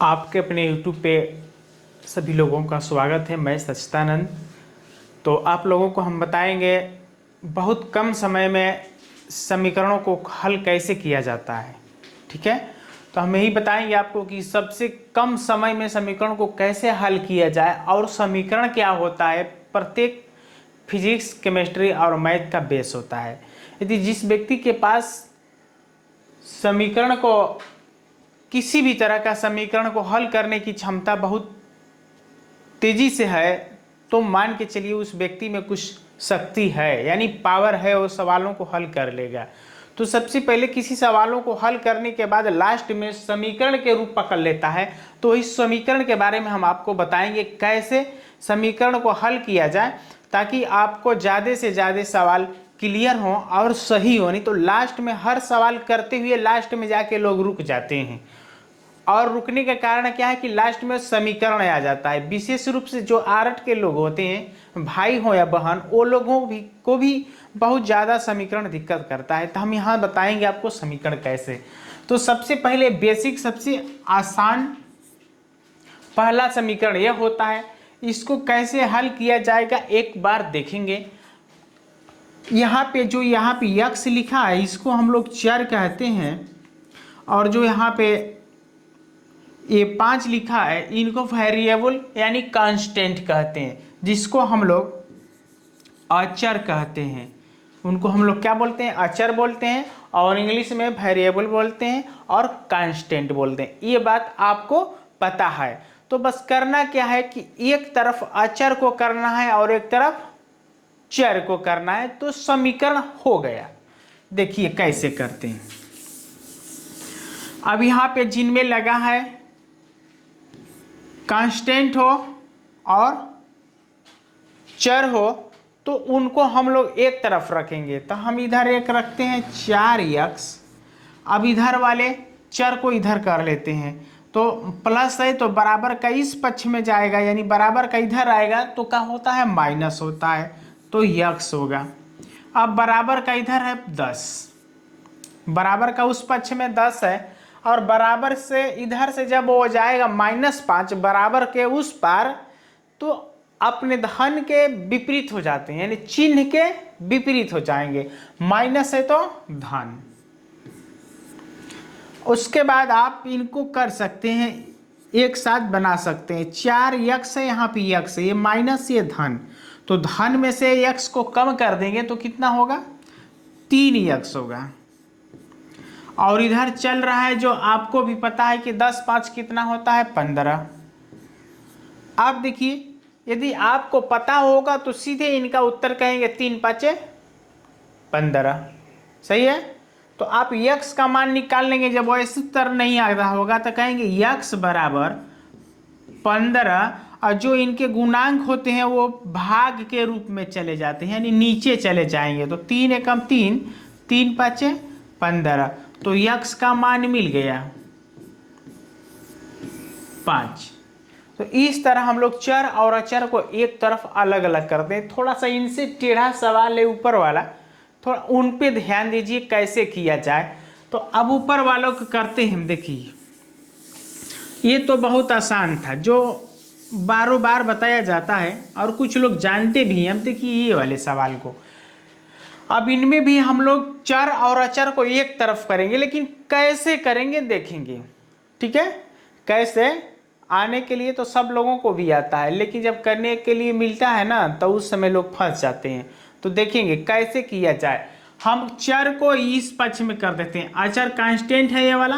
आपके अपने YouTube पे सभी लोगों का स्वागत है। मैं सच्चिदानंद। तो आप लोगों को हम बताएंगे बहुत कम समय में समीकरणों को हल कैसे किया जाता है। ठीक है, तो हम यही बताएंगे आपको कि सबसे कम समय में समीकरण को कैसे हल किया जाए और समीकरण क्या होता है। प्रत्येक फिजिक्स, केमिस्ट्री और मैथ का बेस होता है। यदि जिस व्यक्ति के पास समीकरण को किसी भी तरह का समीकरण को हल करने की क्षमता बहुत तेजी से है, तो मान के चलिए उस व्यक्ति में कुछ शक्ति है, यानी पावर है, वो सवालों को हल कर लेगा। तो सबसे पहले किसी सवालों को हल करने के बाद लास्ट में समीकरण के रूप पकड़ लेता है। तो इस समीकरण के बारे में हम आपको बताएंगे कैसे समीकरण को हल किया जाए, ताकि आपको ज़्यादा से ज़्यादा सवाल क्लियर हो और सही हो। नहीं तो लास्ट में हर सवाल करते हुए लास्ट में जाके लोग रुक जाते हैं, और रुकने का कारण क्या है कि लास्ट में समीकरण आ जाता है। विशेष रूप से जो आर्ट के लोग होते हैं, भाई हो या बहन, वो लोगों को भी बहुत ज़्यादा समीकरण दिक्कत करता है। तो हम यहाँ बताएंगे आपको समीकरण कैसे। तो सबसे पहले बेसिक, सबसे आसान पहला समीकरण यह होता है। इसको कैसे हल किया जाएगा एक बार देखेंगे। यहाँ पे यक्स लिखा है, इसको हम लोग चर कहते हैं, और जो यहाँ पे ये 5 लिखा है, इनको वेरिएबल यानी कांस्टेंट कहते हैं, जिसको हम लोग अचर कहते हैं। उनको हम लोग क्या बोलते हैं? अचर बोलते हैं, और इंग्लिश में वेरिएबल बोलते हैं और कांस्टेंट बोलते हैं। ये बात आपको पता है। तो बस करना क्या है कि एक तरफ अचर को करना है और एक तरफ चर को करना है, तो समीकरण हो गया। देखिए कैसे करते हैं। अब यहाँ पे जिनमें लगा है कांस्टेंट हो और चर हो, तो उनको हम लोग एक तरफ रखेंगे। तो हम इधर एक रखते हैं 4x। अब इधर वाले चर को इधर कर लेते हैं। तो प्लस है तो बराबर का इस पक्ष में जाएगा, यानी बराबर का इधर आएगा तो क्या होता है? माइनस होता है, तो x होगा। अब बराबर का इधर है 10, बराबर का उस पक्ष में 10 है, और बराबर से इधर से जब वो जाएगा -5 बराबर के उस पार, तो अपने धन के विपरीत हो जाते हैं, यानी चिन्ह के विपरीत हो जाएंगे। माइनस है तो धन। उसके बाद आप इनको कर सकते हैं, एक साथ बना सकते हैं। 4x है, यहाँ पे x है, ये माइनस ये धन, तो धन में से x को कम कर देंगे तो कितना होगा? 3x होगा। और इधर चल रहा है जो आपको भी पता है कि 10 5 कितना होता है? 15। अब देखिए, यदि आपको पता होगा तो सीधे इनका उत्तर कहेंगे 3 5 15। सही है। तो आप x का मान निकाल लेंगे। जब वैसे उत्तर नहीं आ रहा होगा तो कहेंगे x बराबर 15, और जो इनके गुणांक होते हैं वो भाग के रूप में चले जाते हैं, यानी नीचे चले जाएंगे। तो 3 एकम 3, 3 5 15, तो x का मान मिल गया 5। तो इस तरह हम लोग चर और अचर को एक तरफ अलग अलग करते हैं। थोड़ा सा इनसे टेढ़ा सवाल है ऊपर वाला, थोड़ा उन पे ध्यान दीजिए कैसे किया जाए। तो अब ऊपर वालों को करते हैं। देखिए, ये तो बहुत आसान था, जो बारों बार बताया जाता है और कुछ लोग जानते भी हैं। हम देखिए ये वाले सवाल को, अब इनमें भी हम लोग चर और अचर को एक तरफ करेंगे, लेकिन कैसे करेंगे देखेंगे। ठीक है, कैसे आने के लिए तो सब लोगों को भी आता है, लेकिन जब करने के लिए मिलता है ना, तो उस समय लोग फंस जाते हैं। तो देखेंगे कैसे किया जाए। हम चर को इस पक्ष में कर देते हैं, अचर कांस्टेंट है ये वाला,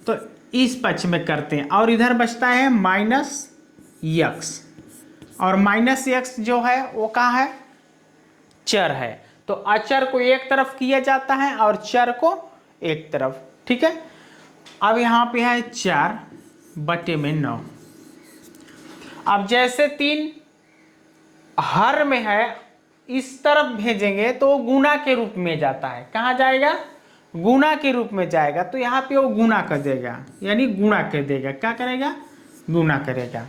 तो इस पक्ष में करते हैं, और इधर बचता है -x, और -x जो है वो कहाँ है? चर है। तो अचर को एक तरफ किया जाता है और चर को एक तरफ। ठीक है। अब यहाँ पे है 4/9। अब जैसे 3 हर में है, इस तरफ भेजेंगे तो वो गुना के रूप में जाता है। कहाँ जाएगा? गुना के रूप में जाएगा। तो यहाँ पे वो गुना कर देगा, यानी गुणा कर देगा। क्या करेगा? गुना करेगा।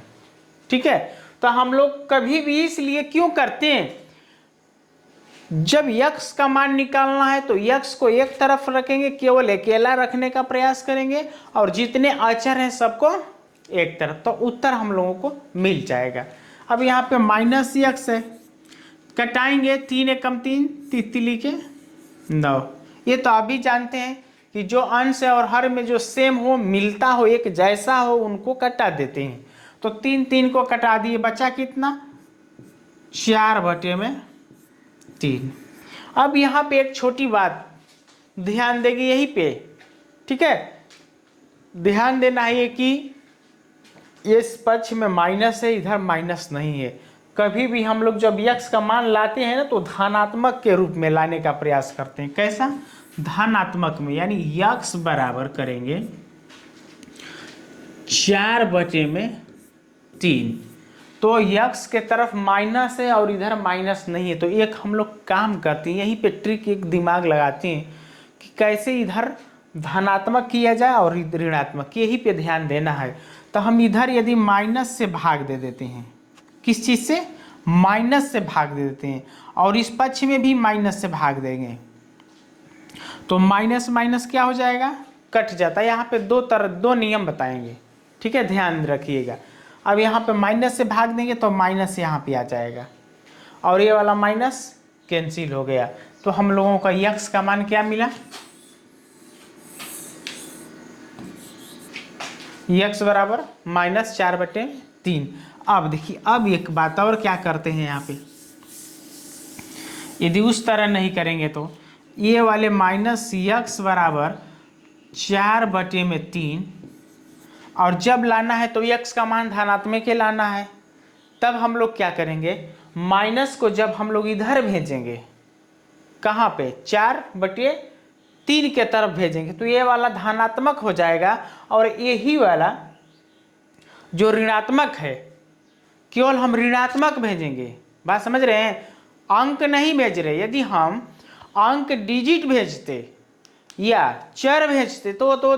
ठीक है। तो हम लोग कभी भी इसलिए क्यों करते हैं, जब x का मान निकालना है तो x को एक तरफ रखेंगे, केवल अकेला रखने का प्रयास करेंगे, और जितने अचर हैं सबको एक तरफ, तो उत्तर हम लोगों को मिल जाएगा। अब यहाँ पे माइनस x है, कटाएंगे 3 एकम 3, तितली के 9। ये तो आप भी जानते हैं कि जो अंश है और हर में जो सेम हो, मिलता हो, एक जैसा हो, उनको कटा देते हैं। तो 3 3 को कटा दिए, बचा कितना 4/3। अब यहाँ पे एक छोटी बात ध्यान देंगे यहीं पे, ठीक है, ध्यान देना है कि इस पक्ष में माइनस है, इधर माइनस नहीं है। कभी भी हम लोग जब x का मान लाते हैं ना तो धनात्मक के रूप में लाने का प्रयास करते हैं। कैसा? धनात्मक में, यानी x बराबर करेंगे 4/3। तो x के तरफ माइनस है और इधर माइनस नहीं है, तो एक हम लोग काम करते हैं, यहीं पे ट्रिक एक दिमाग लगाते हैं कि कैसे इधर धनात्मक किया जाए और ऋणात्मक, यही पे ध्यान देना है। तो हम इधर यदि माइनस से भाग दे देते हैं, किस चीज़ से? माइनस से भाग दे देते हैं, और इस पक्ष में भी माइनस से भाग देंगे, तो माइनस माइनस क्या हो जाएगा? कट जाता है। यहाँ पे दो नियम बताएंगे, ठीक है, ध्यान रखिएगा। अब यहाँ पे माइनस से भाग देंगे तो माइनस यहाँ पे आ जाएगा, और ये वाला माइनस कैंसिल हो गया। तो हम लोगों का x का मान क्या मिला? x बराबर -4/3। अब देखिए, अब एक बात और क्या करते हैं यहाँ पे, यदि उस तरह नहीं करेंगे तो ये वाले -x बराबर 4/3, और जब लाना है तो x का मान धनात्मक के लाना है। तब हम लोग क्या करेंगे, माइनस को जब हम लोग इधर भेजेंगे, कहाँ पे? 4/3 के तरफ भेजेंगे, तो ये वाला धनात्मक हो जाएगा, और यही वाला जो ऋणात्मक है केवल हम ऋणात्मक भेजेंगे। बात समझ रहे हैं? अंक नहीं भेज रहे। यदि हम अंक डिजिट भेजते या चर भेजते तो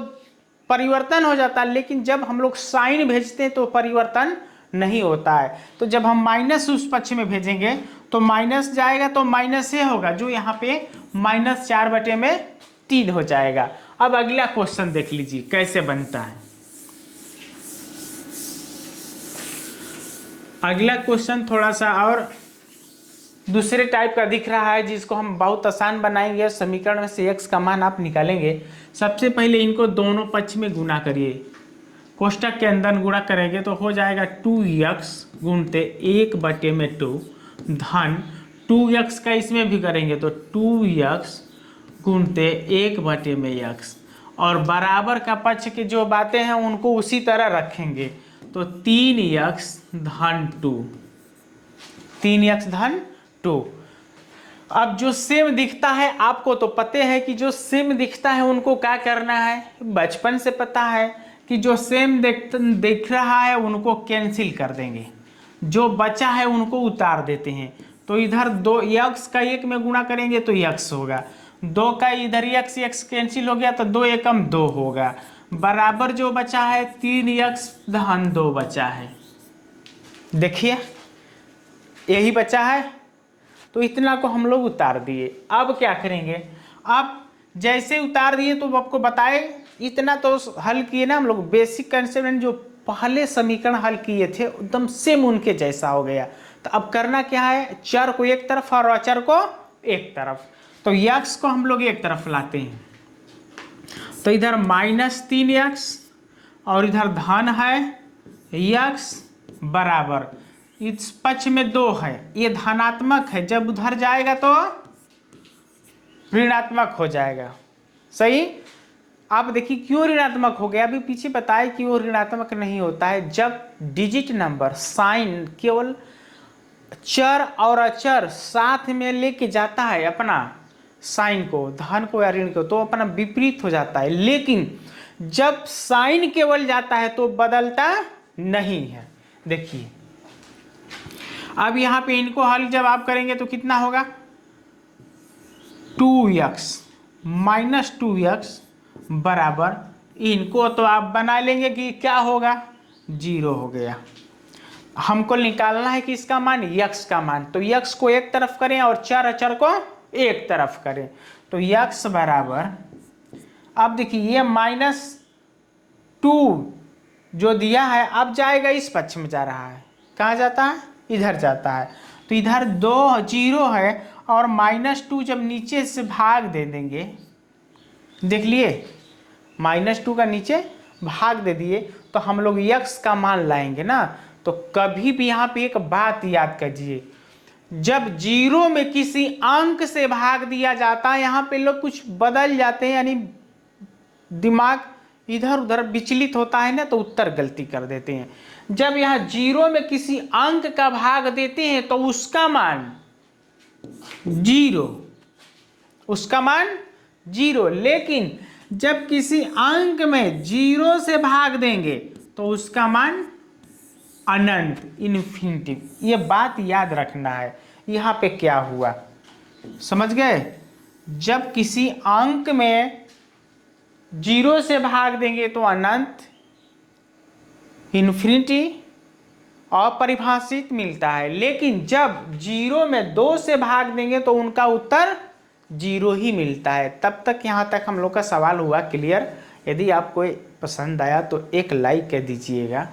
परिवर्तन हो जाता, लेकिन जब हम लोग साइन भेजते हैं तो परिवर्तन नहीं होता है। तो जब हम माइनस उस पक्ष में भेजेंगे तो माइनस जाएगा, तो माइनस ये होगा, जो यहाँ पे -4/3 हो जाएगा। अब अगला क्वेश्चन देख लीजिए कैसे बनता है। अगला क्वेश्चन थोड़ा सा और दूसरे टाइप का दिख रहा है, जिसको हम बहुत आसान बनाएंगे। समीकरण में से x का मान आप निकालेंगे। सबसे पहले इनको दोनों पक्ष में गुणा करिए, कोष्टक के अंदर गुणा करेंगे तो हो जाएगा 2x गुणते 1/2 धन 2x का इसमें भी करेंगे तो 2x गुणते 1/x, और बराबर का पक्ष की जो बातें हैं उनको उसी तरह रखेंगे, तो 3x धन 2, 3x धन 2। अब जो सेम दिखता है, आपको तो पते है कि जो सेम दिखता है उनको क्या करना है, बचपन से पता है कि जो सेम दिख रहा है उनको कैंसिल कर देंगे, जो बचा है उनको उतार देते हैं। तो इधर 2x का 1 में गुणा करेंगे तो x होगा, 2 का इधर x कैंसिल हो गया तो 2 एकम 2 होगा, बराबर जो बचा है 3x धन 2 बचा है। देखिए यही बचा है, तो इतना को हम लोग उतार दिए। अब क्या करेंगे, अब जैसे उतार दिए तो आपको बताए, इतना तो हल किए ना हम लोग, बेसिक कंसेप्ट जो पहले समीकरण हल किए थे एकदम सेम उनके जैसा हो गया। तो अब करना क्या है, चर को एक तरफ और अचर को एक तरफ, तो x को हम लोग एक तरफ लाते हैं, तो इधर -3x और इधर धन है x बराबर, इस पक्ष में 2 है, ये धनात्मक है, जब उधर जाएगा तो ऋणात्मक हो जाएगा। सही? आप देखिए क्यों ऋणात्मक हो गया, अभी पीछे बताए कि वो ऋणात्मक नहीं होता है। जब डिजिट नंबर साइन केवल चर और अचर साथ में लेके जाता है अपना साइन को, धन को या ऋण को, तो अपना विपरीत हो जाता है, लेकिन जब साइन केवल जाता है तो बदलता नहीं है। देखिए अब यहाँ पे इनको हल जब आप करेंगे तो कितना होगा, 2x -2x बराबर, इनको तो आप बना लेंगे कि क्या होगा, 0 हो गया। हमको निकालना है कि इसका मान x का मान, तो x को एक तरफ करें और चर अचर को एक तरफ करें, तो x बराबर, अब देखिए ये -2 जो दिया है अब जाएगा इस पक्ष में जा रहा है, कहाँ जाता है, इधर जाता है। तो इधर 2 जीरो है और -2 जब नीचे से भाग दे देंगे, देख लिए -2 का नीचे भाग दे दिए तो हम लोग x का मान लाएंगे ना। तो कभी भी यहाँ पे एक बात याद कीजिए, जब जीरो में किसी अंक से भाग दिया जाता है यहाँ पे लोग कुछ बदल जाते हैं, यानी दिमाग इधर उधर विचलित होता है ना, तो उत्तर गलती कर देते हैं। जब यहाँ जीरो में किसी अंक का भाग देते हैं तो उसका मान जीरो, उसका मान जीरो, लेकिन जब किसी अंक में जीरो से भाग देंगे तो उसका मान अनंत, इन्फिनिटी। ये बात याद रखना है। यहाँ पे क्या हुआ समझ गए, जब किसी अंक में जीरो से भाग देंगे तो अनंत, इन्फिनिटी, अपरिभाषित मिलता है, लेकिन जब जीरो में 2 से भाग देंगे तो उनका उत्तर जीरो ही मिलता है। तब तक यहाँ तक हम लोग का सवाल हुआ क्लियर। यदि आपको पसंद आया तो एक लाइक कर दीजिएगा।